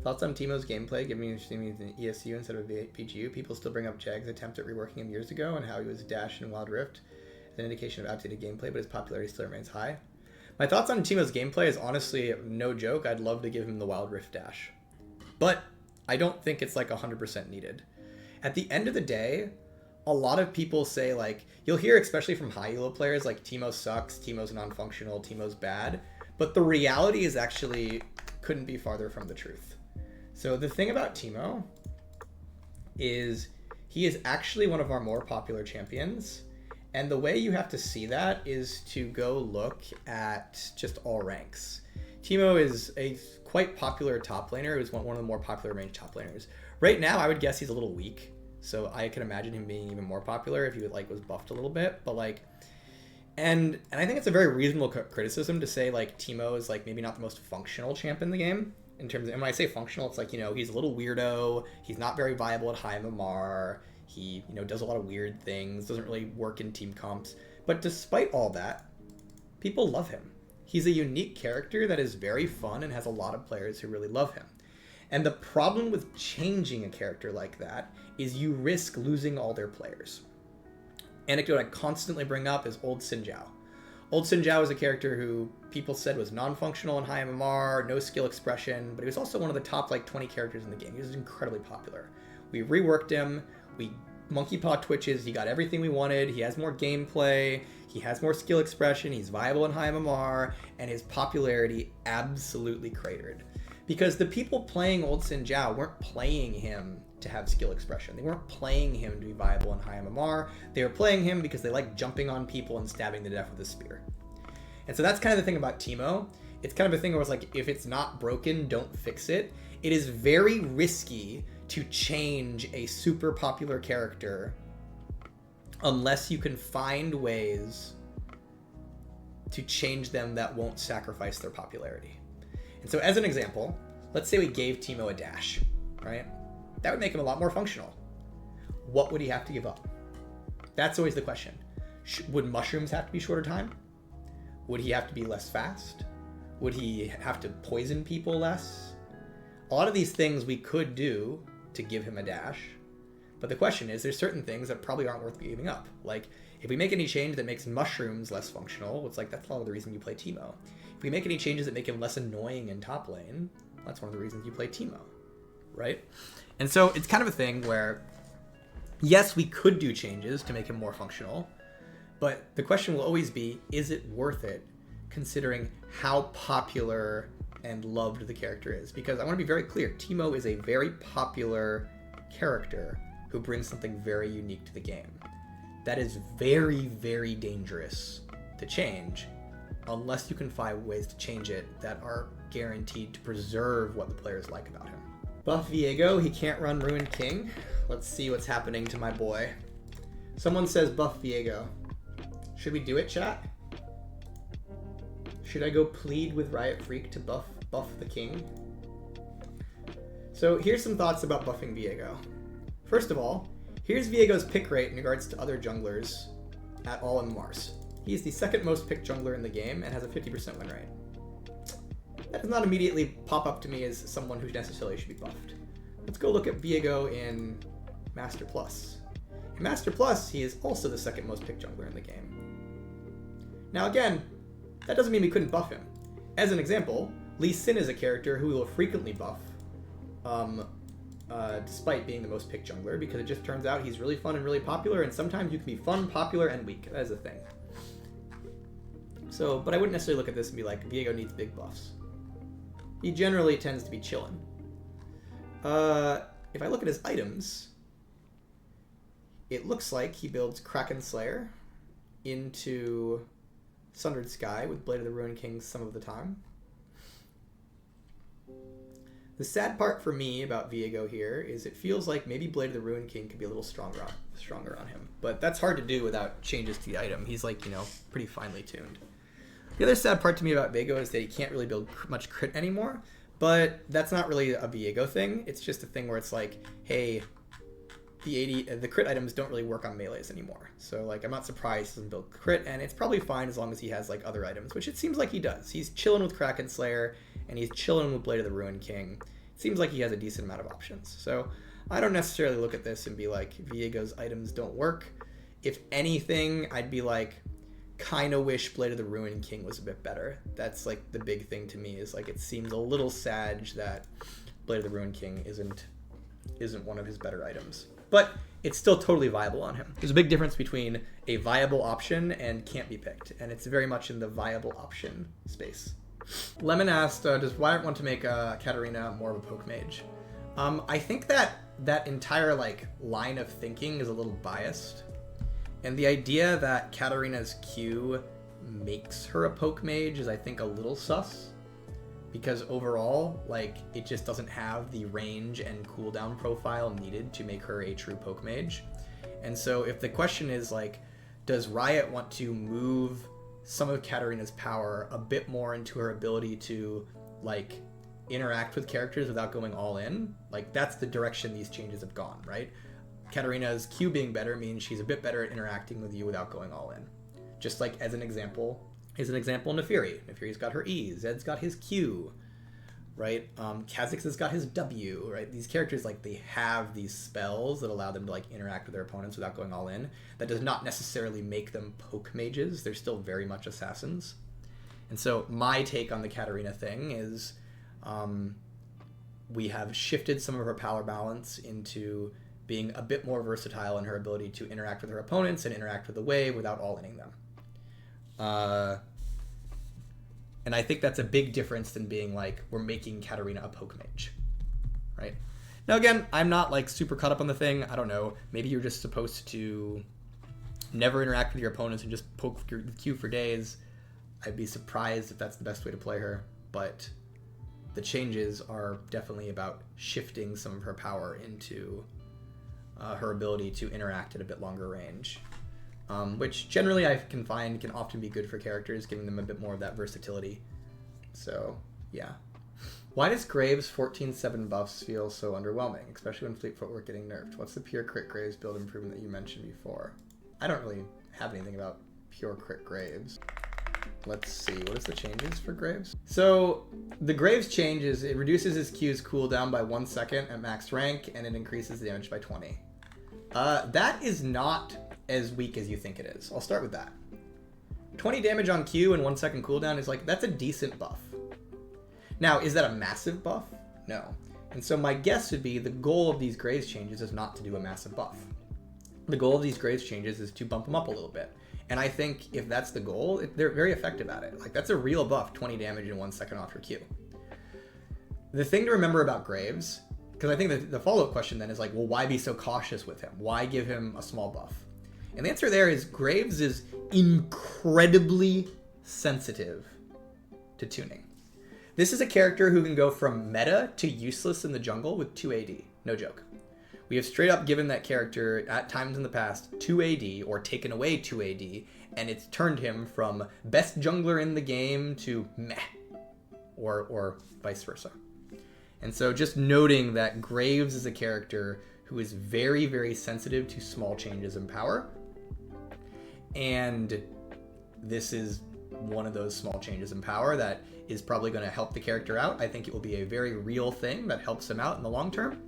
Thoughts on TEEMO's gameplay, given he's using an ESU instead of VIEGO? People still bring up Jag's attempt at reworking him years ago and how he was dashed in Wild Rift as an indication of outdated gameplay, but his popularity still remains high. My thoughts on TEEMO's gameplay is honestly no joke. I'd love to give him the Wild Rift dash, but I don't think it's like 100% needed. At the end of the day, a lot of people say, like, you'll hear especially from high elo players like TEEMO sucks, TEEMO's non-functional, TEEMO's bad, but the reality is actually couldn't be farther from the truth. So the thing about TEEMO is he is actually one of our more popular champions. And the way you have to see that is to go look at just all ranks. TEEMO is a quite popular top laner. He was one of the more popular range top laners. Right now, I would guess he's a little weak. So I can imagine him being even more popular if he was buffed a little bit. But like, and I think it's a very reasonable criticism to say like TEEMO is like maybe not the most functional champ in the game. In terms of, and when I say functional, it's like, you know, he's a little weirdo. He's not very viable at high MMR. He, you know, does a lot of weird things, doesn't really work in team comps. But despite all that, people love him. He's a unique character that is very fun and has a lot of players who really love him. And the problem with changing a character like that is you risk losing all their players. Anecdote I constantly bring up is old ZHAO. Old ZHAO is a character who people said was non-functional in high MMR, no skill expression, but he was also one of the top like 20 characters in the game. He was incredibly popular. We reworked him, we monkey paw twitches, he got everything we wanted, he has more gameplay, he has more skill expression, he's viable in high MMR, and his popularity absolutely cratered. Because the people playing old ZHAO weren't playing him to have skill expression. They weren't playing him to be viable in high MMR. They were playing him because they like jumping on people and stabbing to death with a spear. And so that's kind of the thing about TEEMO. It's kind of a thing where it's like, if it's not broken, don't fix it. It is very risky to change a super popular character unless you can find ways to change them that won't sacrifice their popularity. And so as an example, let's say we gave TEEMO a dash, right? That would make him a lot more functional. What would he have to give up? That's always the question. Would mushrooms have to be shorter time? Would he have to be less fast? Would he have to poison people less? A lot of these things we could do to give him a dash, but the question is, there's certain things that probably aren't worth giving up. Like, if we make any change that makes mushrooms less functional, it's like, that's a lot of the reason you play TEEMO. If we make any changes that make him less annoying in top lane, that's one of the reasons you play TEEMO, right? And so it's kind of a thing where, yes, we could do changes to make him more functional, but the question will always be, is it worth it, considering how popular and loved the character is? Because I want to be very clear, TEEMO is a very popular character who brings something very unique to the game. That is very, very dangerous to change unless you can find ways to change it that are guaranteed to preserve what the players like about him. Buff VIEGO, he can't run Ruined King. Let's see what's happening to my boy. Someone says buff VIEGO. Should we do it, chat? Should I go plead with Riot Freak to buff the king? So here's some thoughts about buffing VIEGO. First of all, here's VIEGO's pick rate in regards to other junglers at all in Mars. He's the second most picked jungler in the game and has a 50% win rate. That does not immediately pop up to me as someone who necessarily should be buffed. Let's go look at VIEGO in Master Plus. In Master Plus, he is also the second most picked jungler in the game. Now again, that doesn't mean we couldn't buff him. As an example, Lee Sin is a character who we will frequently buff, despite being the most picked jungler, because it just turns out he's really fun and really popular, and sometimes you can be fun, popular, and weak. That is a thing. So, but I wouldn't necessarily look at this and be like, VIEGO needs big buffs. He generally tends to be chillin'. If I look at his items, it looks like he builds Kraken Slayer into Sundered Sky with Blade of the Ruined King some of the time. The sad part for me about VIEGO here is it feels like maybe Blade of the Ruined King could be a little stronger on him. But that's hard to do without changes to the item. He's like, you know, pretty finely tuned. The other sad part to me about VIEGO is that he can't really build much crit anymore, but that's not really a VIEGO thing. It's just a thing where it's like, hey, the crit items don't really work on melees anymore. So like, I'm not surprised he doesn't build crit, and it's probably fine as long as he has like other items, which it seems like he does. He's chilling with Kraken Slayer, and he's chilling with Blade of the Ruined King. seems like he has a decent amount of options. So I don't necessarily look at this and be like, Viego's items don't work. If anything, I'd be like, kind of wish Blade of the Ruined King was a bit better. That's like the big thing to me, is like it seems a little sad that Blade of the Ruined King isn't one of his better items. But it's still totally viable on him. There's a big difference between a viable option and can't be picked, and it's very much in the viable option space. Lemon asked, does Wyatt want to make Katarina more of a poke mage? I think that entire like line of thinking is a little biased. And the idea that Katarina's Q makes her a poke mage is, I think, a little sus. Because overall, like, it just doesn't have the range and cooldown profile needed to make her a true poke mage. And so if the question is, like, does Riot want to move some of Katarina's power a bit more into her ability to, like, interact with characters without going all in? Like, that's the direction these changes have gone, right? Katarina's Q being better means she's a bit better at interacting with you without going all in. Just like as an example, Neferi. Neferi's got her E, Zed's got his Q, right? Kha'Zix has got his W, right? These characters, like, they have these spells that allow them to, like, interact with their opponents without going all in. That does not necessarily make them poke mages. They're still very much assassins. And so my take on the Katarina thing is we have shifted some of her power balance into being a bit more versatile in her ability to interact with her opponents and interact with the wave without all-inning them. And I think that's a big difference than being like, we're making Katarina a poke mage, right? Now, again, I'm not like super caught up on the thing. I don't know. Maybe you're just supposed to never interact with your opponents and just poke your Q for days. I'd be surprised if that's the best way to play her, but the changes are definitely about shifting some of her power into her ability to interact at a bit longer range, which generally I can find can often be good for characters, giving them a bit more of that versatility. So, yeah. Why does Graves 14/7 buffs feel so underwhelming, especially when Fleet Footwork getting nerfed? What's the pure crit Graves build improvement that you mentioned before? I don't really have anything about pure crit Graves. Let's see, what is the changes for Graves? So the Graves changes, it reduces his Q's cooldown by 1 second at max rank, and it increases the damage by 20. That is not as weak as you think it is. I'll start with that. 20 damage on Q and 1 second cooldown is like, that's a decent buff. Now, is that a massive buff? No. And so my guess would be the goal of these Graves changes is not to do a massive buff. The goal of these Graves changes is to bump them up a little bit. And I think if that's the goal, they're very effective at it. Like, that's a real buff, 20 damage in 1 second off your Q. The thing to remember about Graves, because I think the follow-up question then is like, well, why be so cautious with him? Why give him a small buff? And the answer there is Graves is incredibly sensitive to tuning. This is a character who can go from meta to useless in the jungle with 2 AD. No joke. We have straight up given that character, at times in the past, 2 AD, or taken away 2 AD, and it's turned him from best jungler in the game to meh, or vice versa. And so just noting that Graves is a character who is very, very sensitive to small changes in power, and this is one of those small changes in power that is probably going to help the character out. I think it will be a very real thing that helps him out in the long term,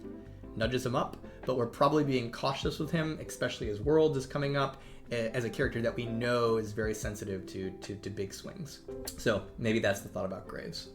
nudges him up, but we're probably being cautious with him, especially as Worlds is coming up, as a character that we know is very sensitive to big swings. So maybe that's the thought about Graves.